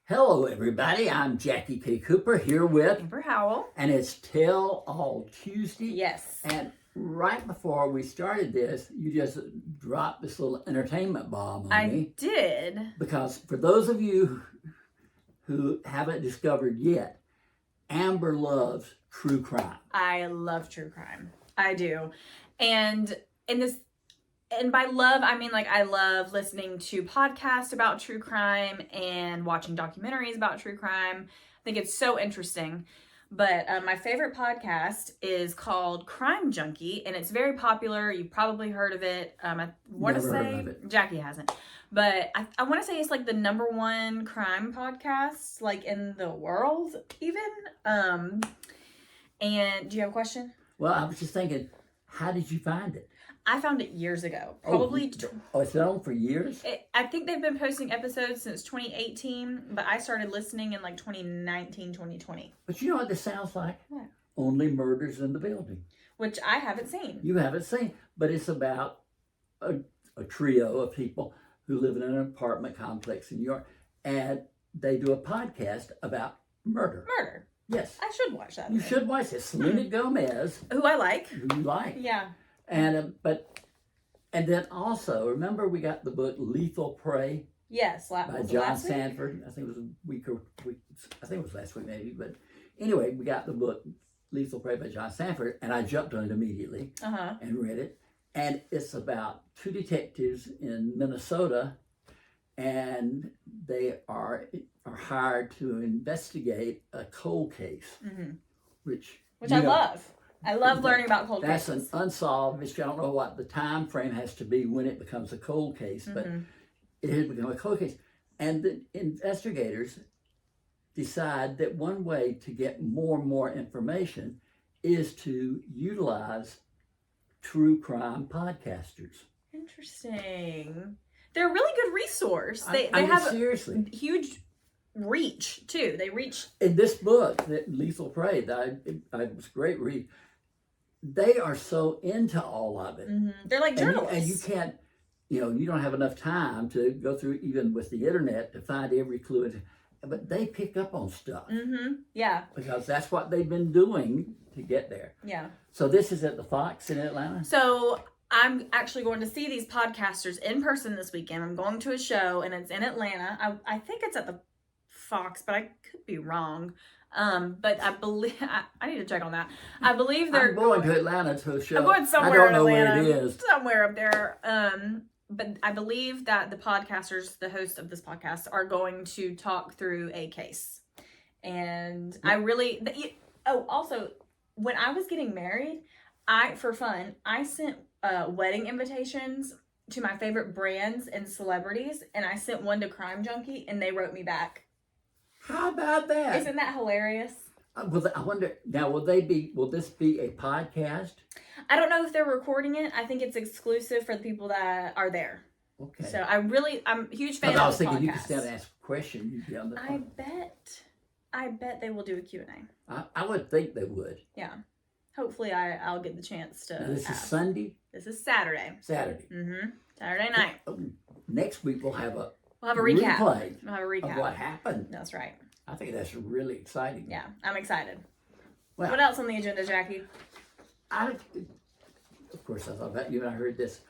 Hello, everybody. I'm Jackie K. Cooper here with Amber Howell. And it's Tell All Tuesday. Yes. And right before we started this, you just dropped this little entertainment bomb on me. I did. Because for those of you who haven't discovered yet, Amber loves true crime. I love true crime. I do. And by love, I mean I love listening to podcasts about true crime and watching documentaries about true crime. I think it's so interesting. But my favorite podcast is called Crime Junkie, and it's very popular. You've probably heard of it. I want to say Jackie hasn't, but I want to say it's the number one crime podcast in the world, even. And do you have a question? Well, I was just thinking, how did you find it? I found it years ago. Probably. It's been on for years? I think they've been posting episodes since 2018, but I started listening in 2019, 2020. But you know what this sounds like? What? Only Murders in the Building. Which I haven't seen. You haven't seen, but it's about a trio of people who live in an apartment complex in New York, and they do a podcast about murder. Murder. Yes. I should watch that. You should watch it. Selena Gomez. Who I like. Who you like. Yeah. And then also, remember we got the book Lethal Prey? Yes, by John Sanford. I think it was I think it was last week maybe. But anyway, we got the book Lethal Prey by John Sanford, and I jumped on it immediately and read it. And it's about two detectives in Minnesota, and they are hired to investigate a cold case, which I love. I love learning about cold cases. That's an unsolved mystery. I don't know what the time frame has to be when it becomes a cold case, but it has become a cold case. And the investigators decide that one way to get more and more information is to utilize true crime podcasters. Interesting. They're a really good resource. They have seriously huge reach too. They reach in this book, that Lethal Prey, that I was a great read. They are so into all of it. They're like journalists. And you can't, you don't have enough time to go through, even with the internet, to find every clue. But they pick up on stuff. Yeah. Because that's what they've been doing to get there. Yeah. So this is at the Fox in Atlanta? So I'm actually going to see these podcasters in person this weekend. I'm going to a show, and it's in Atlanta. I think it's at the Fox, but I could be wrong. But I believe I need to check on that. I believe they're going to Atlanta to a show. I'm going somewhere in Atlanta. Where it is. Somewhere up there. But I believe that the podcasters, the host of this podcast, are going to talk through a case. And I really also when I was getting married, for fun, I sent wedding invitations to my favorite brands and celebrities, and I sent one to Crime Junkie, and they wrote me back. How about that? Isn't that hilarious? I wonder, now will this be a podcast? I don't know if they're recording it. I think it's exclusive for the people that are there. Okay. So I'm a huge fan of the podcast. I was thinking you could still ask a question. You'd be on the phone. I bet they will do a Q&A. I would think they would. Yeah. Hopefully I'll get the chance to. Now, this is Sunday? This is Saturday. Saturday. Saturday night. Next week we'll have a recap. Replay we'll have a recap of what happened. That's right. I think that's really exciting. Yeah, I'm excited. Well, what else on the agenda, Jackie? Of course, I thought about you and I heard this.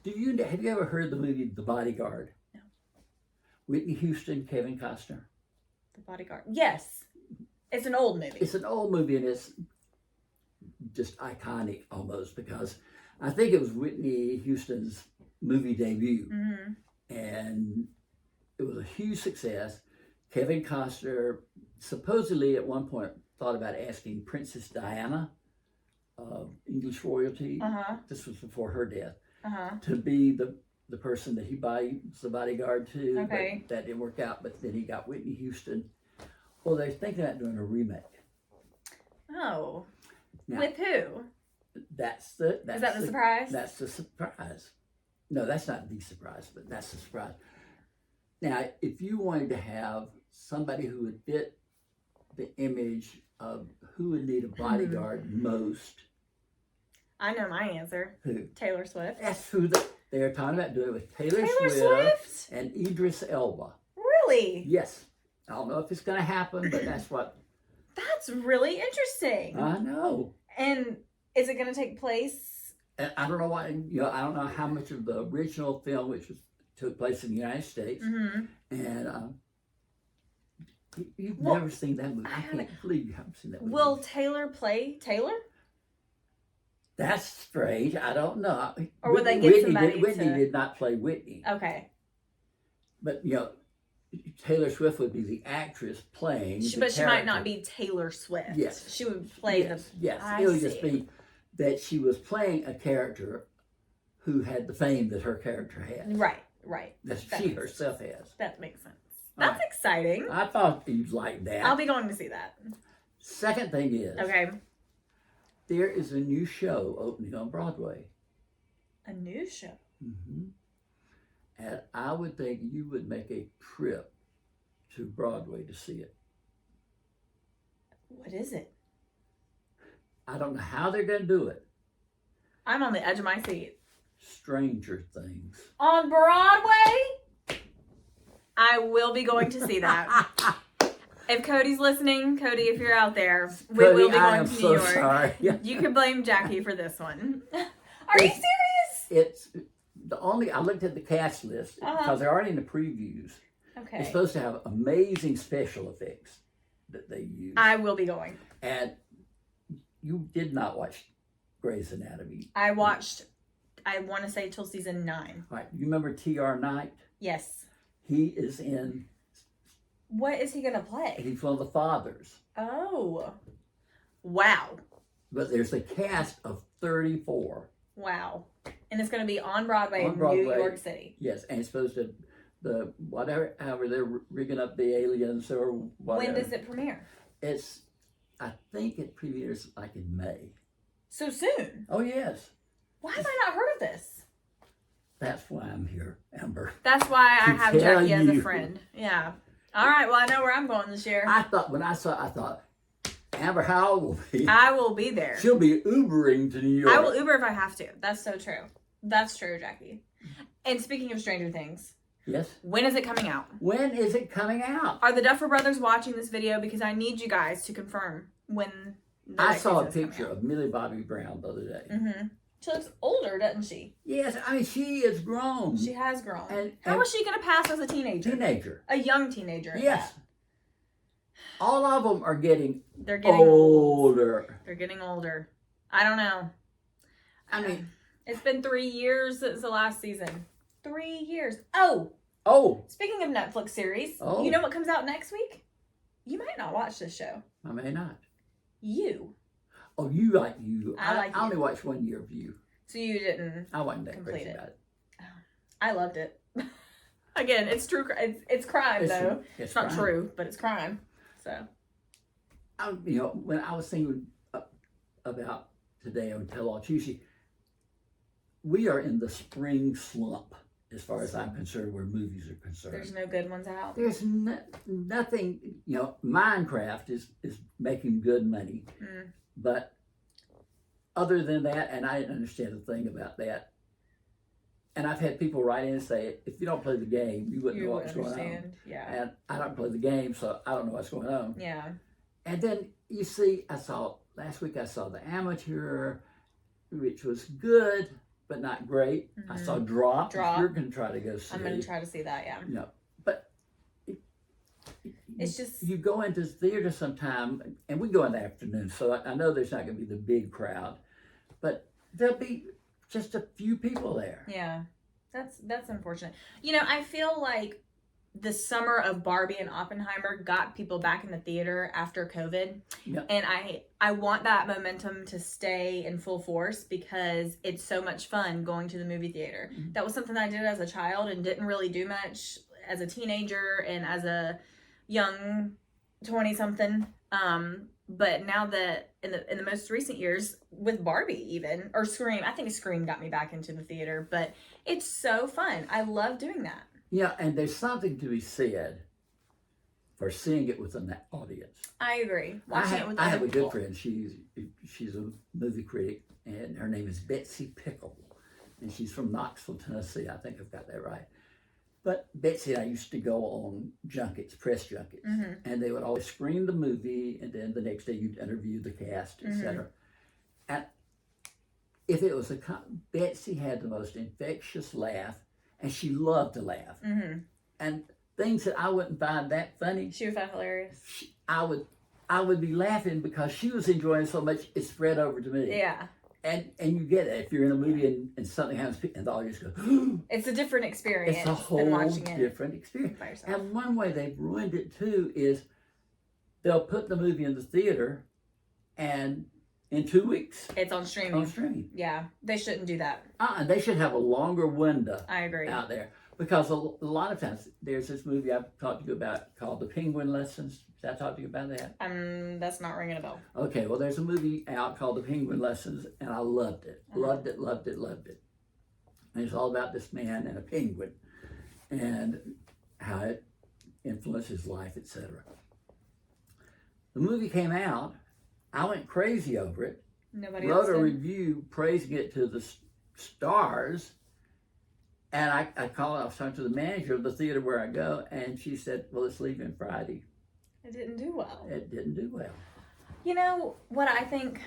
Have you ever heard the movie The Bodyguard? No. Whitney Houston, Kevin Costner. The Bodyguard. Yes. It's an old movie. It's an old movie, and it's just iconic almost, because I think it was Whitney Houston's movie debut. And it was a huge success. Kevin Costner supposedly at one point thought about asking Princess Diana of English royalty. This was before her death. To be the person that he buys the bodyguard to. Okay. But that didn't work out. But then he got Whitney Houston. Well, they're thinking about doing a remake. Oh. Now, with who? Is that the surprise? That's the surprise. No, that's not the surprise, but that's the surprise. Now, if you wanted to have somebody who would fit the image of who would need a bodyguard most. I know my answer. Who? Taylor Swift. That's who they are talking about doing it with Taylor Swift and Idris Elba. Really? Yes. I don't know if it's going to happen, but that's what That's really interesting. I know. And is it going to take place? And I don't know why. I don't know how much of the original film, which took place in the United States, and you've never seen that movie. I can't believe you haven't seen that movie. Will Taylor play Taylor? That's strange. I don't know. Or would they get somebody Whitney did not play Whitney. Okay. But Taylor Swift would be the actress playing. But she might not be Taylor Swift. Yes. She would play Yes. It would just be that she was playing a character who had the fame that her character had. Right. That she herself has. That makes sense. That's exciting. I thought you'd like that. I'll be going to see that. Second thing is, okay, there is a new show opening on Broadway. A new show? Mm-hmm. And I would think you would make a trip to Broadway to see it. What is it? I don't know how they're going to do it. I'm on the edge of my seat. Stranger Things. On Broadway? I will be going to see that. If Cody's listening, Cody, if you're out there, we will be going to New York. Sorry. You can blame Jackie for this one. Are you serious? It's I looked at the cast list because they're already in the previews. Okay. It's supposed to have amazing special effects that they use. I will be going. And you did not watch Grey's Anatomy. I watched, I want to say till season 9. All right. You remember T.R. Knight? Yes. He is in. What is he going to play? He's one of the fathers. Oh. Wow. But there's a cast of 34. Wow. And it's going to be on Broadway in Broadway. New York City. Yes, and it's supposed to, however they're rigging up the aliens or whatever. When does it premiere? I think it premieres like in May. So soon? Oh, yes. Why have I not heard of this? That's why I'm here, Amber. That's why I have Jackie as a you. friend. Yeah. All right. Well, I know where I'm going this year. I thought, Amber, how old will be? I will be there. She'll be Ubering to New York. I will Uber if I have to. That's so true. That's true, Jackie. And speaking of Stranger Things. Yes? When is it coming out? When is it coming out? Are the Duffer Brothers watching this video? Because I need you guys to confirm when the I next saw a season's picture coming of Millie Bobby Brown the other day. out. Mm-hmm. She looks older, doesn't she? Yes, I mean, she is grown. She has grown. And How is she going to pass as a teenager? Teenager. A young teenager. at Yes. that. All of them are getting They're getting old. older. They're getting older. I don't know. I mean, It's been 3 years since the last season. 3 years. oh, Speaking of Netflix series, Oh. you know what comes out next week? You might not watch this show. I may not. You. Oh, you like You. I like I only You. watched 1 year of You. So you didn't. I wasn't that Complete crazy it. about it. I loved it. Again, it's true. It's crime, though. It's not crime. true, but it's crime. So. When I was thinking about today on Tell All Tuesday, we are in the spring slump as far as I'm concerned, where movies are concerned. There's no good ones out. There's nothing. Minecraft is making good money, but other than that, and I didn't understand a thing about that. And I've had people write in and say, if you don't play the game, you wouldn't know what's going on. Yeah. And I don't play the game, so I don't know what's going on. Yeah. And then you see, last week I saw The Amateur, which was good, but not great. I saw Drop. Drop. You're going to try to go see. I'm going to try to see that, yeah. But It's just. you go into theater sometime, and we go in the afternoon, so I know there's not going to be the big crowd, but there'll be just a few people there. Yeah. That's unfortunate. I feel like the summer of Barbie and Oppenheimer got people back in the theater after COVID. Yep. And I want that momentum to stay in full force because it's so much fun going to the movie theater. Mm-hmm. That was something I did as a child and didn't really do much as a teenager and as a young 20-something. But now that in the most recent years with Barbie even, or Scream, I think Scream got me back into the theater, but it's so fun. I love doing that. Yeah, and there's something to be said for seeing it with an audience. I agree. Watching it with other I have a people. good friend. She's a movie critic, and her name is Betsy Pickle, and she's from Knoxville, Tennessee. I think I've got that right. But Betsy and I used to go on junkets, press junkets, and they would always screen the movie, and then the next day you'd interview the cast, etc. And if it was Betsy had the most infectious laugh, and she loved to laugh. And things that I wouldn't find that funny, She would find hilarious. I would be laughing because she was enjoying so much. It spread over to me. Yeah. And you get it if you're in a movie and something happens and the audience goes, it's a different experience. It's a whole than watching it different experience. by yourself. And one way they've ruined it too is they'll put the movie in the theater, and in 2 weeks it's on streaming. Yeah, they shouldn't do that. They should have a longer window. I agree. Out there, because a lot of times there's this movie I've talked to you about called The Penguin Lessons. Did I talk to you about that? That's not ringing a bell. Okay, well, there's a movie out called The Penguin Lessons, and I loved it. Loved it. And it's all about this man and a penguin and how it influenced his life, etc. The movie came out. I went crazy over it. Nobody wrote else a did? review praising it to the stars. And I was talking to the manager of the theater where I go, and she said, well, it's leaving Friday. It didn't do well. It didn't do well. You know what I think?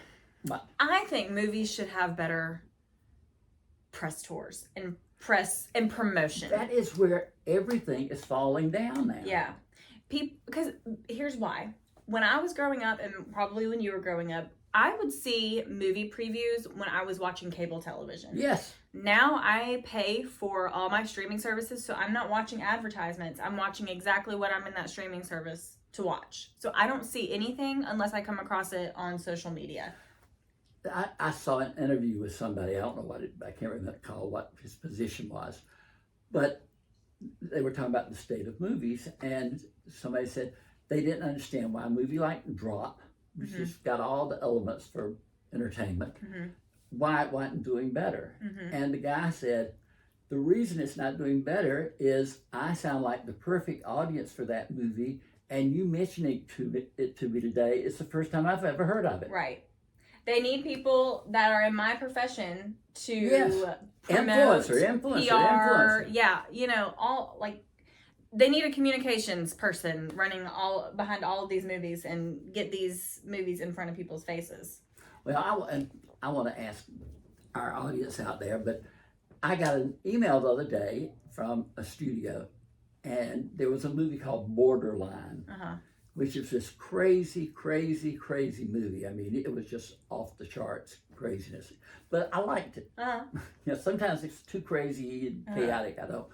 What? I think movies should have better press tours and press and promotion. That is where everything is falling down now. Yeah. Because here's why. When I was growing up, and probably when you were growing up, I would see movie previews when I was watching cable television. Yes. Now I pay for all my streaming services, so I'm not watching advertisements. I'm watching exactly what I'm in that streaming service to watch. So I don't see anything unless I come across it on social media. I saw an interview with somebody. I don't know I can't remember what his position was, but they were talking about the state of movies, and somebody said they didn't understand why a movie like Drop, which has got all the elements for entertainment, why it wasn't doing better. And the guy said, the reason it's not doing better is I sound like the perfect audience for that movie, and you mentioning it to me today, it's the first time I've ever heard of it. Right. They need people that are in my profession to promote influencer. Yeah, you know, all like they need a communications person running all behind all of these movies and get these movies in front of people's faces. Well, I want to ask our audience out there, but I got an email the other day from a studio, and there was a movie called Borderline, which is this crazy movie. I mean, it was just off the charts craziness, but I liked it. You know, sometimes it's too crazy and chaotic. I don't.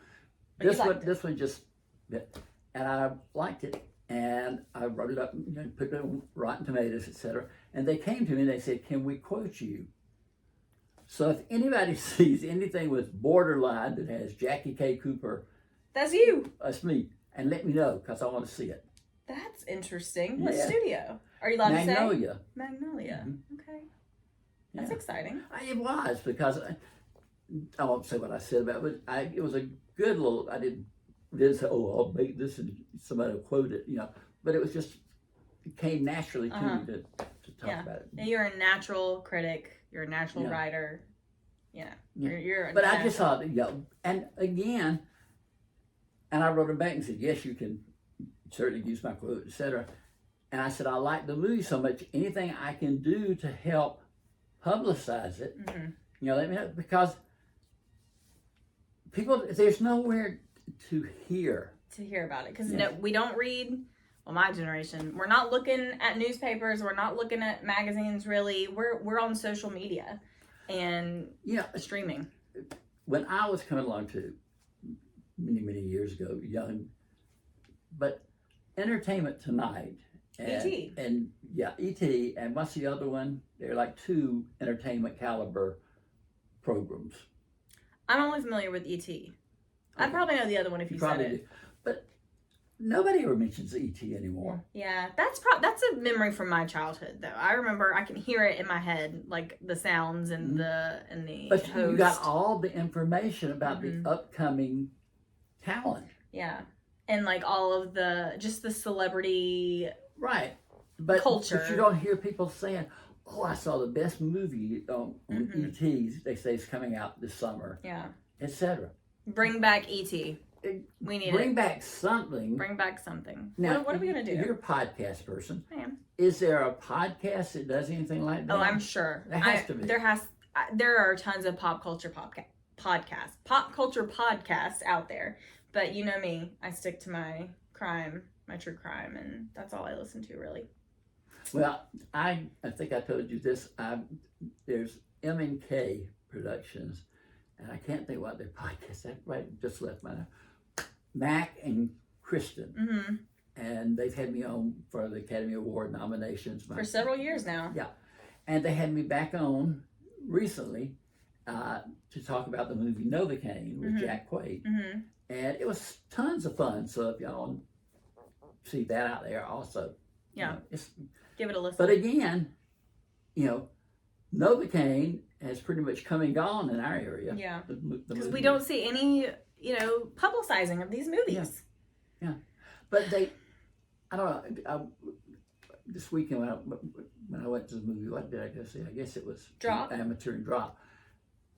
This one just, and I liked it, and I wrote it up, put it on Rotten Tomatoes, etc. And they came to me and they said, "Can we quote you?" So if anybody sees anything with Borderline that has Jackie K. Cooper, that's you. That's me, and let me know because I want to see it. That's interesting. What studio? Are you allowed to say? Magnolia. Okay. That's exciting. It was, because I won't say what I said about it, but it was a good little, I didn't say, I'll make this and somebody will quote it, but it was just, it came naturally to me to talk about it. And you're a natural critic. You're a natural writer. You're a But I just thought, and again, and I wrote him back and said, yes, you can certainly use my quote, etc. And I said, I like the movie so much, anything I can do to help publicize it, let me know, because people, there's nowhere to hear about it, because we don't read. Well, my generation, we're not looking at newspapers, we're not looking at magazines, really. We're on social media and streaming. When I was coming along too, many years ago, young, but Entertainment Tonight and E.T. and E.T. and what's the other one? They're like two entertainment caliber programs. I'm only familiar with E.T. I'd probably know the other one if you said it. Do. But nobody ever mentions E.T. anymore. Yeah, that's a memory from my childhood, though. I remember, I can hear it in my head, like the sounds and the But host. you got all the information about the upcoming talent. Yeah, and like all of the celebrity culture. But you don't hear people saying, "Oh, I saw the best movie on E.T. They say it's coming out this summer." Yeah, etc. Bring back E.T. We need bring it. back something. Bring back something. Now, What are we gonna do? You're a podcast person. I am. Is there a podcast that does anything like that? Oh, I'm sure. There has to be. There are tons of pop culture podcasts out there. But you know me, I stick to my true crime, and that's all I listen to, really. Well, I think I told you this. There's M&K Productions, and I can't think what their podcast. That right just left my Mac and Kristen, Mm-hmm. and they've had me on for the Academy Award nominations For several years now. Yeah, and they had me back on recently to talk about the movie Novocaine with Jack Quaid, and it was tons of fun. So if y'all see that out there, also, Yeah, give it a listen. But again, Novocaine has pretty much come and gone in our area. Yeah, because we don't see any, publicizing of these movies. Yeah. But I don't know. This weekend when I went to the movie, what did I go see? I guess it was Drop. Amateur and Drop.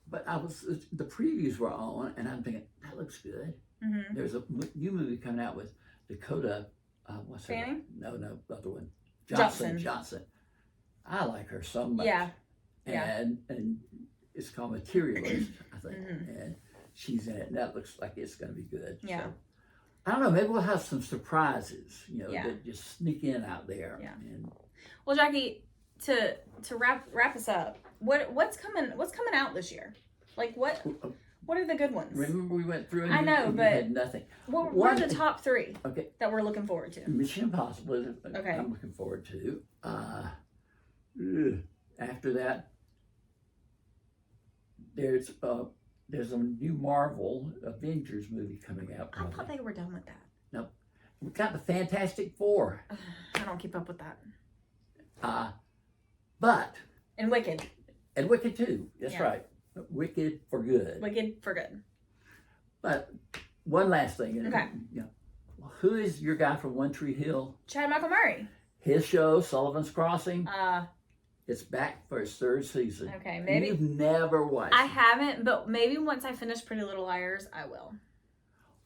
But the previews were on, and I'm thinking that looks good. Mm-hmm. There's a new movie coming out with Dakota. What's her Fanning? name? No, the other one. Johnson. I like her so much. Yeah. And it's called Materialist, I think. And she's in it, and that looks like it's going to be good. Yeah. So, I don't know. Maybe we'll have some surprises, Yeah. that just sneak in out there. Yeah. And, Well, Jackie, to wrap us up, what's coming out this year? Like what are the good ones? remember we went through and I know, but had nothing. What are the top 3 Okay. that we're looking forward to? Mission Impossible is Okay. I'm looking forward to. After that, there's a new Marvel Avengers movie coming out. I thought they were done with that. No, we got the Fantastic Four. I don't keep up with that. But And Wicked. and Wicked too. That's Yeah. right. Wicked for good. Wicked for good. But one last thing. Okay. Who is your guy from One Tree Hill? Chad Michael Murray. His show, Sullivan's Crossing, Uh, it's back for its 3rd season. okay, maybe. You've never watched I it. haven't, but maybe once I finish Pretty Little Liars, I will.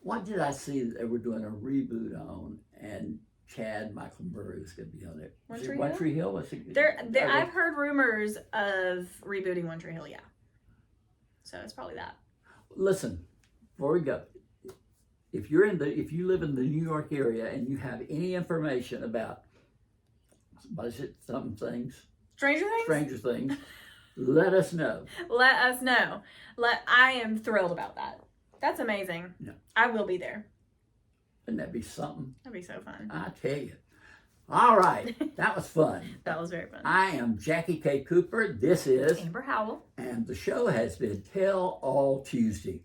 What did I see that they were doing a reboot on, and Chad Michael Murray was going to be on it? One Is Tree it One Hill? Tree Hill? Was it, I've heard rumors of rebooting One Tree Hill, yeah. So it's probably that. Listen, before we go, if you live in the New York area and you have any information about what is it, Stranger Things, let us know. Let us know. I am thrilled about that. That's amazing. Yeah. I will be there. Wouldn't that be something? That'd be so fun. I tell you. All right, that was fun. That was very fun. I am Jackie K. Cooper. This is Amber Howell. and the show has been Tell All Tuesday.